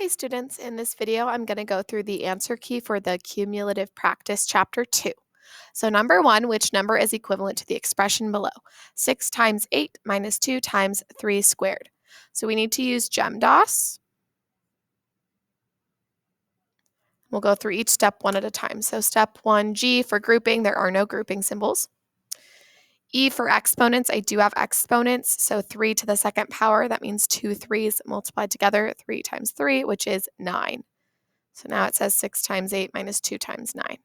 Hey students, in this video I'm going to go through the answer key for the Cumulative Practice Chapter 2. So number 1, which number is equivalent to the expression below? 6 times 8 minus 2 times 3 squared. So we need to use GEMDAS. We'll go through each step one at a time. So step 1, G for grouping, there are no grouping symbols. E for exponents, I do have exponents, so 3 to the second power, that means 2 3's multiplied together, 3 times 3, which is 9. So now it says 6 times 8 minus 2 times 9.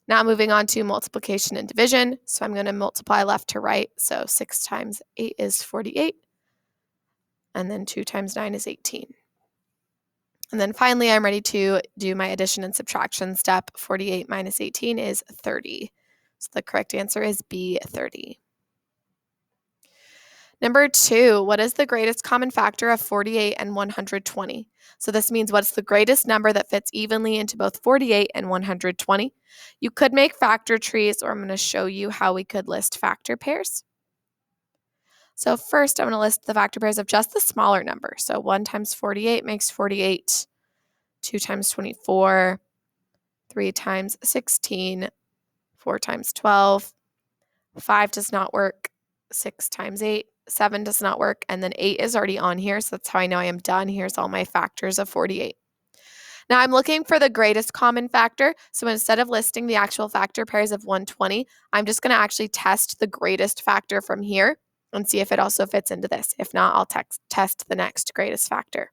Now moving on to multiplication and division. So I'm going to multiply left to right. So 6 times 8 is 48. And then 2 times 9 is 18. And then finally, I'm ready to do my addition and subtraction step. 48 minus 18 is 30. So the correct answer is B, 30. Number 2, what is the greatest common factor of 48 and 120? So this means what's the greatest number that fits evenly into both 48 and 120? You could make factor trees, or I'm going to show you how we could list factor pairs. So first, I'm going to list the factor pairs of just the smaller number. So 1 times 48 makes 48, 2 times 24, 3 times 16, 4 times 12, 5 does not work, 6 times 8, 7 does not work, and then 8 is already on here, so that's how I know I am done. Here's all my factors of 48. Now I'm looking for the greatest common factor, so instead of listing the actual factor pairs of 120, I'm just going to actually test the greatest factor from here and see if it also fits into this. If not, I'll test the next greatest factor.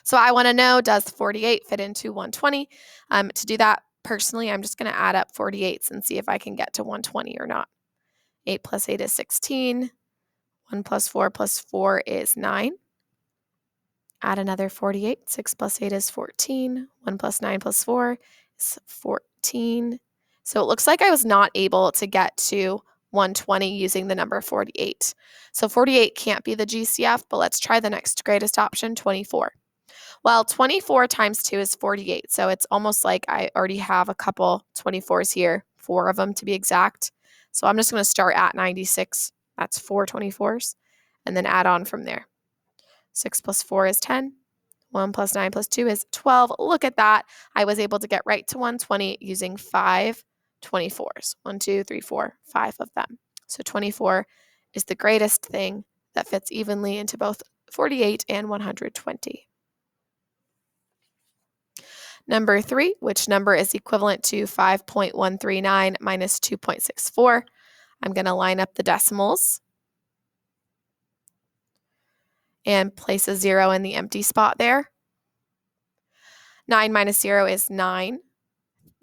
So I want to know, does 48 fit into 120? To do that, personally, I'm just going to add up 48s and see if I can get to 120 or not. 8 plus 8 is 16. 1 plus 4 is 9. Add another 48. 6 plus 8 is 14. 1 plus 9 plus 4 is 14. So it looks like I was not able to get to 120 using the number 48. So 48 can't be the GCF, but let's try the next greatest option, 24. Well, 24 times 2 is 48, so it's almost like I already have a couple 24s here, 4 of them to be exact. So I'm just going to start at 96. That's 4 24s, and then add on from there. 6 plus 4 is 10. 1 plus 9 plus 2 is 12. Look at that. I was able to get right to 120 using 5 24s. 1, 2, 3, 4, 5 of them. So 24 is the greatest thing that fits evenly into both 48 and 120. Number 3, which number is equivalent to 5.139 minus 2.64? I'm going to line up the decimals and place a 0 in the empty spot there. 9 minus 0 is 9.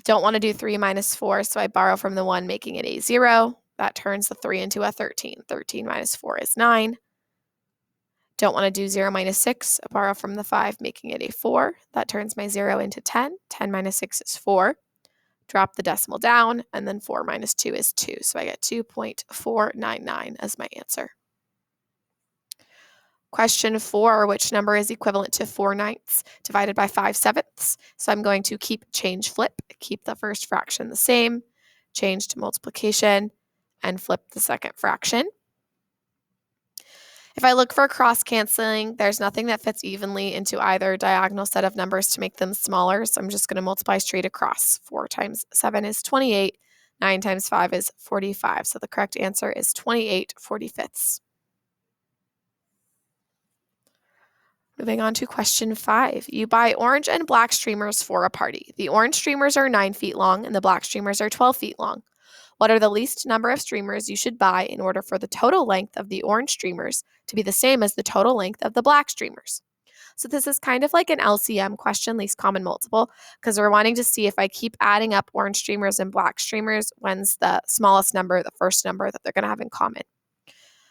Don't want to do 3 minus 4, so I borrow from the 1, making it a 0. That turns the 3 into a 13. 13 minus 4 is 9. Don't want to do 0 minus 6, I borrow from the 5, making it a 4. That turns my 0 into 10. 10 minus 6 is 4. Drop the decimal down, and then 4 minus 2 is 2. So I get 2.499 as my answer. Question 4, which number is equivalent to 4/9 divided by 5/7? So I'm going to change flip, keep the first fraction the same, change to multiplication, and flip the second fraction. If I look for cross-canceling, there's nothing that fits evenly into either diagonal set of numbers to make them smaller, so I'm just going to multiply straight across. 4 times 7 is 28. 9 times 5 is 45. So the correct answer is 28/45. Moving on to question 5. You buy orange and black streamers for a party. The orange streamers are 9 feet long and the black streamers are 12 feet long. What are the least number of streamers you should buy in order for the total length of the orange streamers to be the same as the total length of the black streamers? So this is kind of like an LCM question, least common multiple, because we're wanting to see if I keep adding up orange streamers and black streamers, when's the smallest number, the first number that they're going to have in common.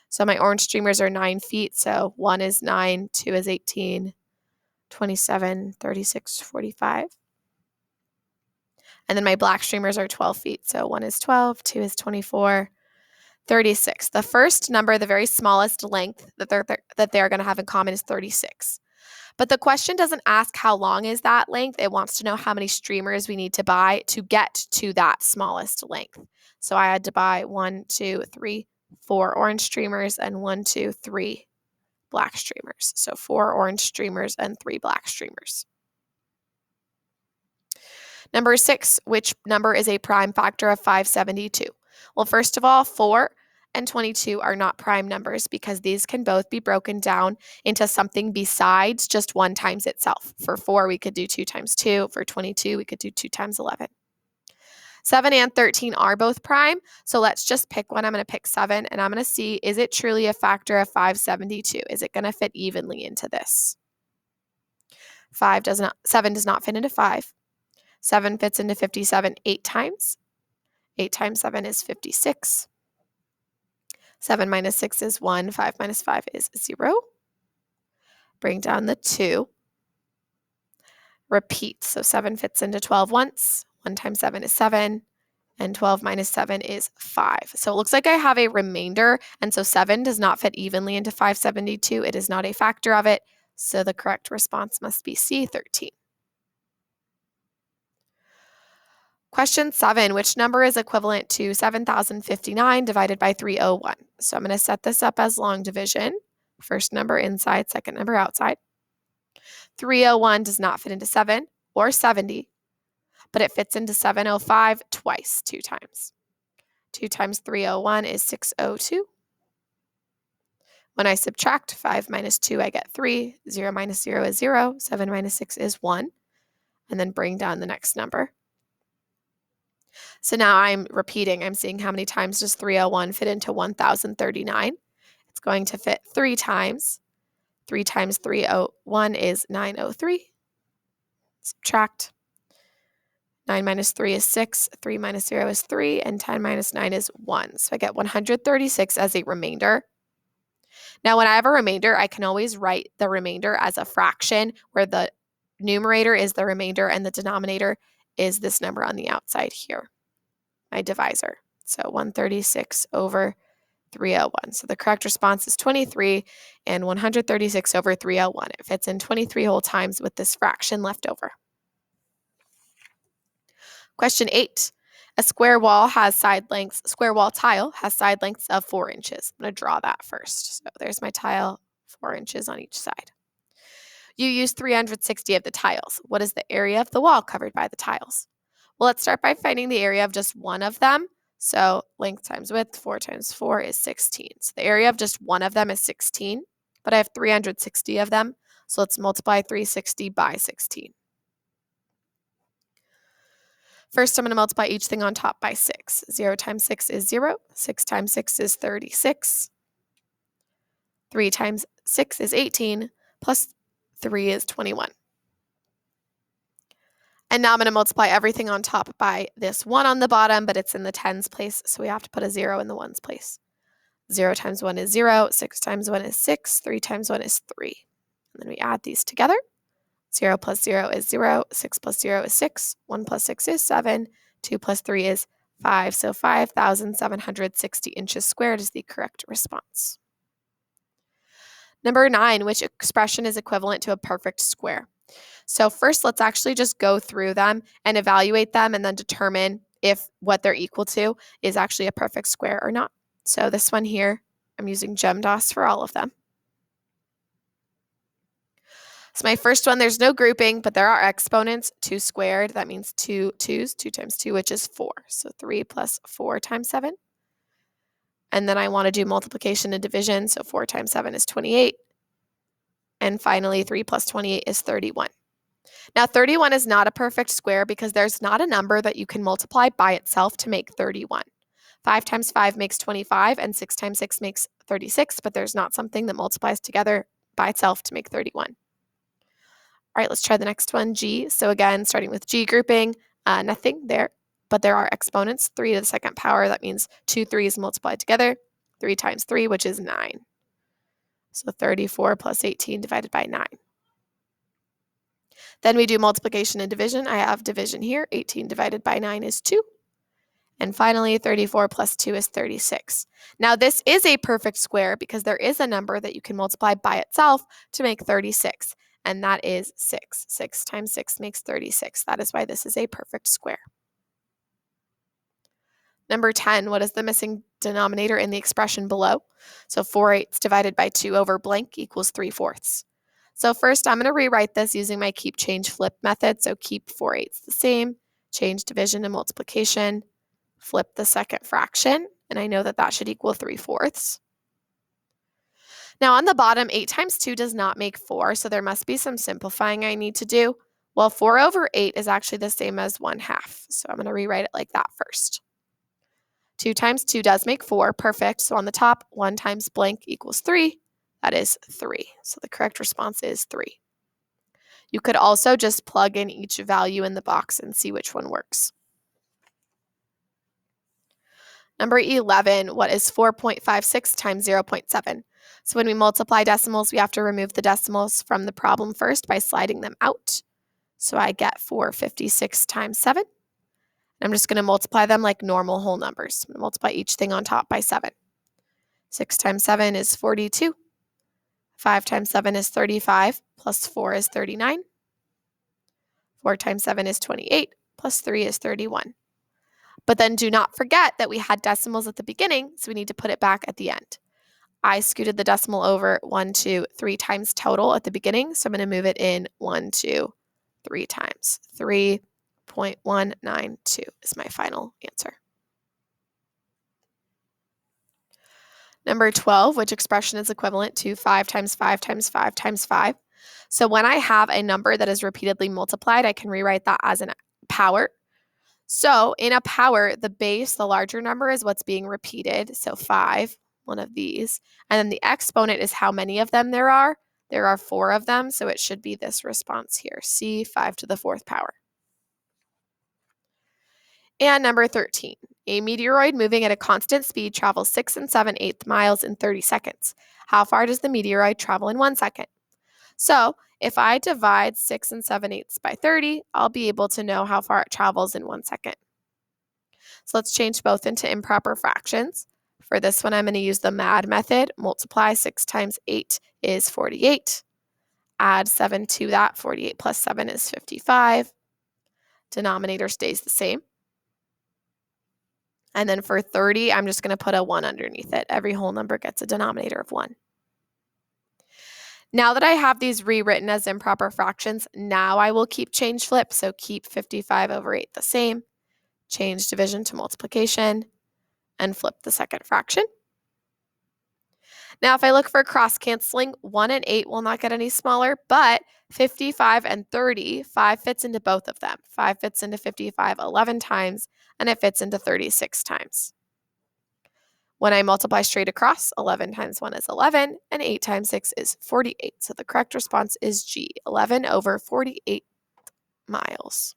So my orange streamers are 9 feet, so 1 is 9, 2 is 18, 27, 36, 45. And then my black streamers are 12 feet. So 1 is 12, 2 is 24, 36. The first number, the very smallest length that they're going to have in common is 36. But the question doesn't ask how long is that length. It wants to know how many streamers we need to buy to get to that smallest length. So I had to buy 1, 2, 3, 4 orange streamers and 1, 2, 3 black streamers. So 4 orange streamers and 3 black streamers. Number 6, which number is a prime factor of 572? Well, first of all, 4 and 22 are not prime numbers because these can both be broken down into something besides just 1 times itself. For 4, we could do 2 times 2. For 22, we could do 2 times 11. 7 and 13 are both prime, so let's just pick one. I'm going to pick 7, and I'm going to see, is it truly a factor of 572? Is it going to fit evenly into this? 7 does not fit into 5. 7 fits into 57 8 times. 8 times 7 is 56. 7 minus 6 is 1. 5 minus 5 is 0. Bring down the 2. Repeat. So 7 fits into 12 once. 1 times 7 is 7. And 12 minus 7 is 5. So it looks like I have a remainder. And so 7 does not fit evenly into 572. It is not a factor of it. So the correct response must be C, 13. Question 7, which number is equivalent to 7,059 divided by 301? So I'm going to set this up as long division. First number inside, second number outside. 301 does not fit into 7 or 70, but it fits into 705 twice, 2 times. 2 times 301 is 602. When I subtract 5 minus 2, I get 3. 0 minus 0 is 0. 7 minus 6 is 1. And then bring down the next number. So now I'm repeating. I'm seeing how many times does 301 fit into 1,039. It's going to fit 3 times. 3 times 301 is 903. Subtract. 9 minus 3 is 6. 3 minus 0 is 3. And 10 minus 9 is 1. So I get 136 as a remainder. Now, when I have a remainder, I can always write the remainder as a fraction where the numerator is the remainder and the denominator is this number on the outside here, my divisor. So 136 over 301. So the correct response is 23, and 136 over 301. It fits in 23 whole times with this fraction left over. Question 8. A square wall tile has side lengths of 4 inches. I'm going to draw that first. So there's my tile, 4 inches on each side. You use 360 of the tiles. What is the area of the wall covered by the tiles? Well, let's start by finding the area of just one of them. So length times width, 4 times 4 is 16. So the area of just one of them is 16, but I have 360 of them. So let's multiply 360 by 16. First, I'm going to multiply each thing on top by 6. 0 times 6 is 0. 6 times 6 is 36. 3 times 6 is 18, plus 3 is 21. And now I'm going to multiply everything on top by this 1 on the bottom, but it's in the tens place, so we have to put a 0 in the ones place. 0 times 1 is 0. 6 times 1 is 6. 3 times 1 is 3. And then we add these together. 0 plus 0 is 0. 6 plus 0 is 6. 1 plus 6 is 7. 2 plus 3 is 5. So 5,760 inches squared is the correct response. Number 9, which expression is equivalent to a perfect square? So first, let's actually just go through them and evaluate them and then determine if what they're equal to is actually a perfect square or not. So this one here, I'm using GEMDOS for all of them. So my first one, there's no grouping, but there are exponents. 2 squared, that means 2 2's, 2 times 2, which is 4. So 3 plus 4 times 7. And then I want to do multiplication and division, so 4 times 7 is 28. And finally, 3 plus 28 is 31. Now, 31 is not a perfect square because there's not a number that you can multiply by itself to make 31. 5 times 5 makes 25, and 6 times 6 makes 36, but there's not something that multiplies together by itself to make 31. All right, let's try the next one, G. So again, starting with G grouping, nothing there, but there are exponents. 3 to the second power, that means 2 3's multiplied together. 3 times 3, which is 9. So 34 plus 18 divided by 9. Then we do multiplication and division. I have division here. 18 divided by 9 is 2. And finally, 34 plus 2 is 36. Now, this is a perfect square because there is a number that you can multiply by itself to make 36, and that is 6. 6 times 6 makes 36. That is why this is a perfect square. Number 10, what is the missing denominator in the expression below? So 4/8 divided by 2 over blank equals 3/4. So first I'm going to rewrite this using my keep, change, flip method. So keep 4/8 the same, change division to multiplication, flip the second fraction, and I know that that should equal 3/4. Now on the bottom, 8 times 2 does not make 4, so there must be some simplifying I need to do. Well, 4/8 is actually the same as 1/2, so I'm going to rewrite it like that first. 2 times 2 does make 4, perfect. So on the top, 1 times blank equals 3. That is 3. So the correct response is 3. You could also just plug in each value in the box and see which one works. Number 11, what is 4.56 times 0.7? So when we multiply decimals, we have to remove the decimals from the problem first by sliding them out. So I get 456 times 7. I'm just going to multiply them like normal whole numbers. I'm going to multiply each thing on top by 7. 6 times 7 is 42. 5 times 7 is 35, plus 4 is 39. 4 times 7 is 28, plus 3 is 31. But then do not forget that we had decimals at the beginning, so we need to put it back at the end. I scooted the decimal over 1, 2, 3 times total at the beginning, so I'm going to move it in 1, 2, 3 times. 3.192 is my final answer. Number 12, which expression is equivalent to 5 times 5 times 5 times 5? So when I have a number that is repeatedly multiplied, I can rewrite that as a power. So in a power, the base, the larger number, is what's being repeated. So 5, one of these. And then the exponent is how many of them there are. There are 4 of them, so it should be this response here, C, 5 to the 4th power. And number 13, a meteoroid moving at a constant speed travels 6 7/8 miles in 30 seconds. How far does the meteoroid travel in 1 second? So if I divide 6 7/8 by 30, I'll be able to know how far it travels in 1 second. So let's change both into improper fractions. For this one, I'm going to use the MAD method. Multiply 6 times 8 is 48. Add 7 to that. 48 plus 7 is 55. Denominator stays the same. And then for 30, I'm just going to put a 1 underneath it. Every whole number gets a denominator of 1. Now that I have these rewritten as improper fractions, now I will keep change flip. So keep 55 over 8 the same, change division to multiplication, and flip the second fraction. Now if I look for cross canceling, 1 and 8 will not get any smaller, but 55 and 30, 5 fits into both of them. 5 fits into 55 11 times, and it fits into 36 times. When I multiply straight across, 11 times 1 is 11, and 8 times 6 is 48. So the correct response is G, 11 over 48 miles.